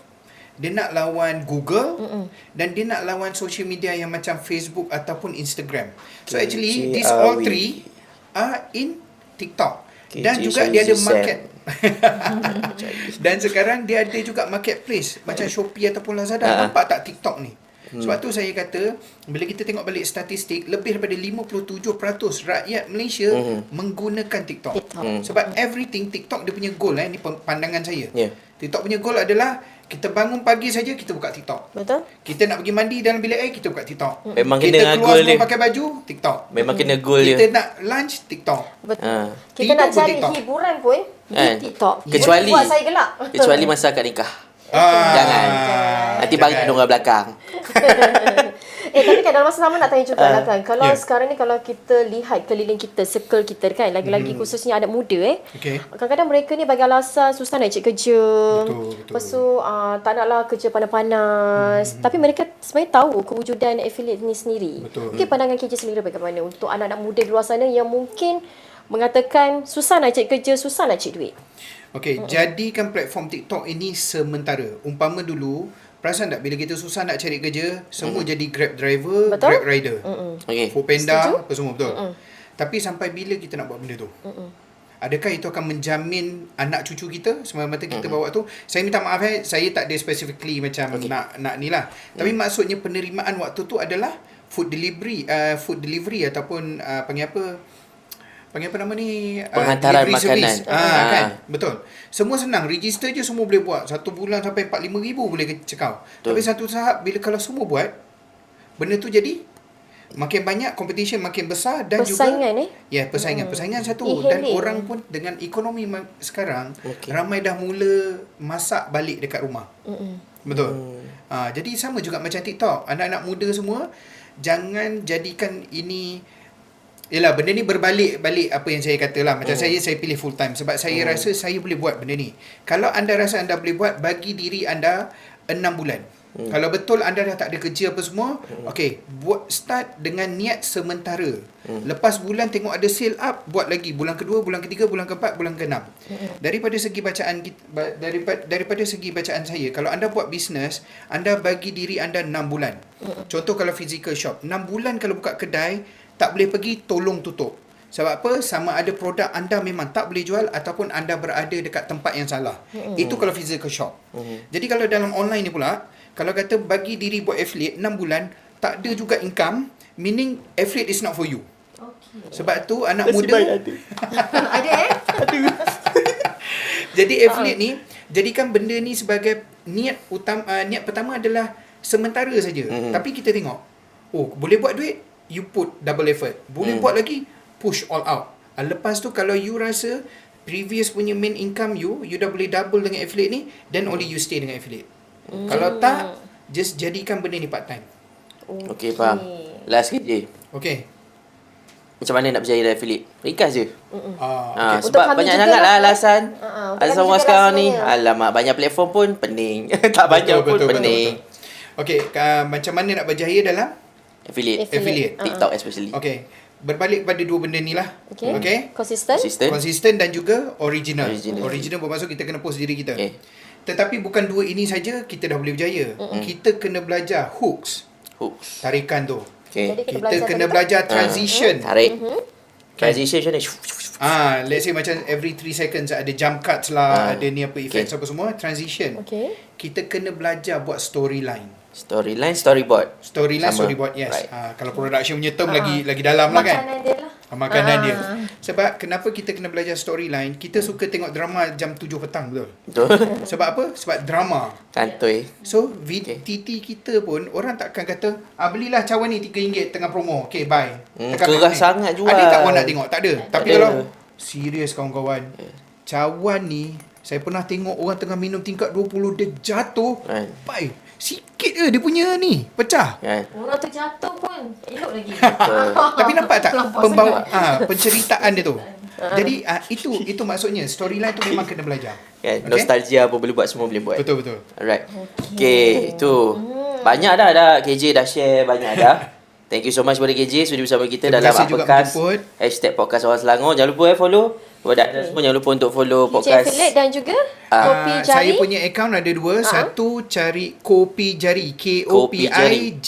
dia nak lawan Google, dan dia nak lawan social media yang macam Facebook ataupun Instagram. So actually these all three are in TikTok. Dan juga dia ada market. Dan sekarang dia ada juga marketplace macam Shopee ataupun Lazada. Nampak tak TikTok ni? Sebab tu saya kata, bila kita tengok balik statistik, lebih daripada 57% rakyat Malaysia menggunakan TikTok. Sebab everything TikTok dia punya goal, ni pandangan saya. TikTok punya goal adalah kita bangun pagi saja kita buka TikTok. Betul. Kita nak pergi mandi dalam bilik air kita buka TikTok. Memang kita kena keluar goal semua dia. pakai baju TikTok. Memang kena goal dia. Kita nak lunch TikTok. Betul. Kita Tidur nak pun cari TikTok. hiburan pun Kan? di TikTok. Kecuali- Buat saya gelak. Kecuali masa akad nikah. Ah, Jangan. Nanti bagi orang belakang. Tapi kan dalam masa sama nak tanya juga lah kan. Kalau Ya. sekarang ni kalau kita lihat keliling kita, circle kita kan, lagi-lagi khususnya anak muda Okey. kadang-kadang mereka ni bagi alasan susah nak cari kerja. Betul. Lepas tu tak naklah kerja panas-panas. Tapi mereka sebenarnya tahu kewujudan affiliate ni sendiri. Betul. Mungkin pandangan KJ sendiri bagaimana untuk anak-anak muda di luar sana yang mungkin mengatakan susah nak cari kerja, susah nak cari duit. Okey, jadikan platform TikTok ini sementara. Umpama dulu, perasan tak bila kita susah nak cari kerja, semua jadi Grab driver, Betul. Grab rider. Okey. Foodpanda, Setuju? apa semua betul. Tapi sampai bila kita nak buat benda tu? Adakah itu akan menjamin anak cucu kita semata-mata kita bawa tu? Saya minta maaf saya tak ada specifically macam nak ni lah. Tapi maksudnya penerimaan waktu tu adalah food delivery ataupun panggil apa nama ni? Penghantaran delivery makanan. service. Kan? Betul. Semua senang. Register je semua boleh buat. Satu bulan sampai 45,000 boleh cekau. Tapi satu tahap bila kalau semua buat, benda tu jadi makin banyak, competition makin besar dan Persaingan, juga persaingan satu. Dan orang pun dengan ekonomi sekarang ramai dah mula masak balik dekat rumah. Betul. Jadi sama juga macam TikTok. Anak-anak muda semua jangan jadikan ini. Yelah, benda ni berbalik-balik apa yang saya kata lah. Macam saya pilih full time sebab saya rasa saya boleh buat benda ni. Kalau anda rasa anda boleh buat, bagi diri anda 6 bulan. Kalau betul anda dah tak ada kerja apa semua, okey, start dengan niat sementara. Lepas bulan tengok ada sale up, buat lagi. Bulan kedua, bulan ketiga, bulan keempat, bulan keenam. Daripada segi bacaan daripada segi bacaan saya, kalau anda buat bisnes, anda bagi diri anda 6 bulan. Contoh kalau physical shop, 6 bulan kalau buka kedai, tak boleh pergi, tolong tutup. Sebab apa? Sama ada produk anda memang tak boleh jual ataupun anda berada dekat tempat yang salah. Itu kalau physical shop. Jadi kalau dalam online ni pula, kalau kata bagi diri buat affiliate 6 bulan, tak ada juga income, meaning affiliate is not for you. Sebab tu anak muda Ada jadi affiliate ni, jadikan benda ni sebagai niat utama. Niat pertama adalah sementara saja. Tapi kita tengok, boleh buat duit, you put double effort. Boleh buat lagi, push all out. Lepas tu kalau you rasa previous punya main income you dah boleh double dengan affiliate ni, then only you stay dengan affiliate. Kalau tak, just jadikan benda ni part time. Okay, faham. Last KJ. Okay. Macam mana nak berjaya dari affiliate? Ringkas je. Okay. Untuk Sebab kami banyak juga sangat lah lah, alasan. untuk Alasan kami orang juga sekarang ni. rasanya. Alamak, banyak platform pun pening. Tak banyak pun pening. Okay, macam mana nak berjaya dalam Affiliate. TikTok especially. Okay. Berbalik pada dua benda ni lah. Okay. Konsisten. Konsisten dan juga original. Original. Original bermaksud kita kena post diri kita. Okay. Tetapi bukan dua ini saja kita dah boleh berjaya. Kita kena belajar hooks. Tarikan tu. Okay. Jadi Kita belajar kena tadi belajar transition. Tarik. Transition macam mana? Let's say macam every 3 seconds ada jump cuts lah, ada ni apa effects apa semua, transition. Okay. Kita kena belajar buat storyline. Storyline, storyboard. Storyline, Sama. storyboard, yes. Right. Kalau production punya term lagi dalam lah kan. Makanan dia lah. Makanan dia. Sebab kenapa kita kena belajar storyline? Kita suka tengok drama jam 7 petang, betul? Betul. Sebab apa? Sebab drama. Kantoi. So, TT kita pun orang takkan kata, belilah cawan ni RM3 tengah promo. Okay, bye. Kerah sangat jual. Ada tak orang nak tengok? Tak ada. Tapi ada. kalau serius kawan-kawan, cawan ni saya pernah tengok orang tengah minum tingkat 20 dia jatuh. Bye. Sikit je dia punya ni pecah. Orang tu jatuh pun elok lagi. Tapi nampak tak Terlampau pembawa penceritaan dia tu. Jadi itu maksudnya storyline tu memang kena belajar. Kan, nostalgia apa boleh buat semua boleh buat. Betul. Alright. Okay, tu. Banyak dah KJ dah share banyak dah. Thank you so much kepada KJ sudi bersama kita Terima dalam kasih juga Apakah menjemput. #podcast orang Selangor. Jangan lupa follow. Kepada anda semua jangan lupa untuk follow podcast. Affiliate dan juga Kopi Jari. Saya punya account ada dua. Satu cari Kopi Jari, KOPIJARI.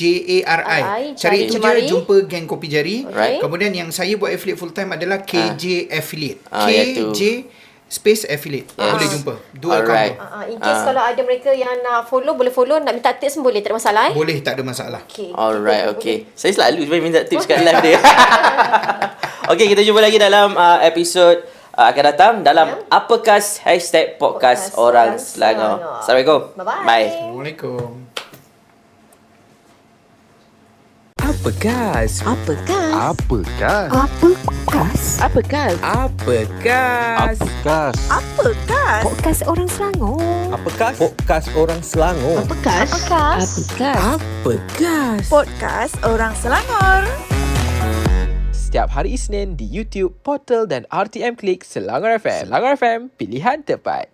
Cari itu je, jumpa geng Kopi Jari. Alright. Kemudian yang saya buat affiliate full time adalah KJ Affiliate. Iaitu KJ space affiliate. Boleh jumpa. Dua Alright. account tu. In case kalau ada mereka yang nak follow, boleh follow. Nak minta tips pun boleh, tak ada masalah Boleh, tak ada masalah. Okay. Alright, okay. Saya selalu minta tips kat live dia. Okay, kita jumpa lagi dalam episod akan datang dalam Apakah #podcast orang Selangor. Assalamualaikum. Bye-bye. Bye. Assalamualaikum. Apakah? Apakah? Apakah? Apakah? Apakah? Apakah? Podcast orang Selangor. Apakah? Podcast orang Selangor. Apakah? Apakah? Apakah? Podcast Orang Selangor. Setiap hari Isnin di YouTube, portal dan RTM Klik Selangor FM. Selangor FM, pilihan tepat.